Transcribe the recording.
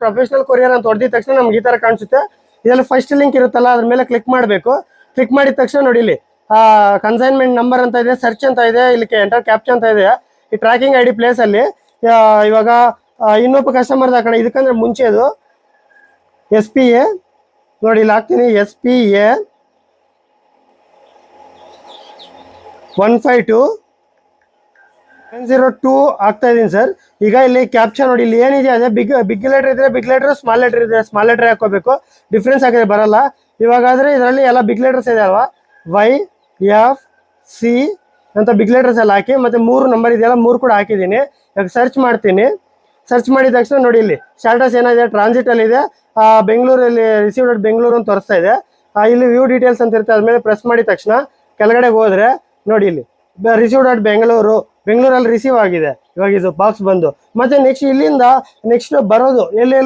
Professional courier ಅಂತ ಹೊಡೆದಿದ ತಕ್ಷಣ ನಮ್ಗೆ ಈ ತರ ಕಾಣಿಸುತ್ತೆ. ಇದರಲ್ಲಿ ಫಸ್ಟ್ ಲಿಂಕ್ ಇರುತ್ತಲ್ಲ ಅದ್ರ ಮೇಲೆ ಕ್ಲಿಕ್ ಮಾಡಬೇಕು. ಕ್ಲಿಕ್ ಮಾಡಿದ ತಕ್ಷಣ ನೋಡಿ ಇಲ್ಲಿ ಕನ್ಸೈನ್ಮೆಂಟ್ ನಂಬರ್ ಅಂತ ಇದೆ, ಸರ್ಚ್ ಅಂತ ಇದೆ, ಇಲ್ಲಿ ಎಂಟರ್ ಕ್ಯಾಪ್ಚರ್ ಅಂತ ಇದೆ. ಈ ಟ್ರ್ಯಾಕಿಂಗ್ ಐಡಿ ಪ್ಲೇಸ್ ಅಲ್ಲಿ ಇವಾಗ ಇನ್ನೊಬ್ಬ ಕಸ್ಟಮರ್ ಹಾಕೋಣ. ಇದಕ್ಕಂದ್ರೆ ಮುಂಚೆ ಅದು SPA ನೋಡಿ ಇಲ್ಲಿ ಹಾಕ್ತೀನಿ. SPA 152 ಆಗ್ತಾ ಇದೀನಿ ಸರ್. ಈಗ ಇಲ್ಲಿ ಕ್ಯಾಪ್ಚರ್ ನೋಡಿ, ಇಲ್ಲಿ ಏನಿದೆ ಅದೇ ಬಿಗ್ ಲೆಟರ್ ಇದ್ರೆ ಬಿಗ್ ಲೆಟರ್, ಸ್ಮಾಲ್ ಲೆಟರ್ ಇದೆ ಸ್ಮಾಲ್ ಲೆಟರ್ ಹಾಕೋಬೇಕು. ಡಿಫ್ರೆನ್ಸ್ ಆಗಿದೆ ಬರಲ್ಲ. ಇವಾಗಾದ್ರೆ ಇದರಲ್ಲಿ ಎಲ್ಲ ಬಿಗ್ ಲೆಟರ್ಸ್ ಇದೆ ಅಲ್ವಾ, YFC ಅಂತ ಬಿಗ್ ಲೆಟರ್ಸ್ ಎಲ್ಲ ಹಾಕಿ, ಮತ್ತೆ 3 ನಂಬರ್ ಇದೆಯಲ್ಲ 3 ಕೂಡ ಹಾಕಿದ್ದೀನಿ. ಇವಾಗ ಸರ್ಚ್ ಮಾಡ್ತೀನಿ. ಸರ್ಚ್ ಮಾಡಿದ ತಕ್ಷಣ ನೋಡಿ ಇಲ್ಲಿ ಸ್ಟಾಟಸ್ ಏನಿದೆ, ಟ್ರಾನ್ಸಿಟ್ ಅಲ್ಲಿ ಇದೆ, ಬೆಂಗಳೂರಲ್ಲಿ ರಿಸೀವ್ಡ್ ಅಟ್ ಬೆಂಗಳೂರು ಅಂತ ತೋರಿಸ್ತಾ ಇದೆ. ಇಲ್ಲಿ ವ್ಯೂ ಡೀಟೇಲ್ಸ್ ಅಂತ ಇರುತ್ತೆ, ಅದ್ಮೇಲೆ ಪ್ರೆಸ್ ಮಾಡಿದ ತಕ್ಷಣ ಕೆಳಗಡೆ ಹೋದ್ರೆ ನೋಡಿ ಇಲ್ಲಿ ರಿಸೀವ್ಡ್ ಅಟ್ ಬೆಂಗಳೂರಲ್ಲಿ ರಿಸೀವ್ ಆಗಿದೆ. ಇವಾಗ ಇದು ಬಾಕ್ಸ್ ಬಂದು ಮತ್ತೆ ನೆಕ್ಸ್ಟ್ ಇಲ್ಲಿಂದ ನೆಕ್ಸ್ಟ್ ಬರೋದು ಎಲ್ಲಿ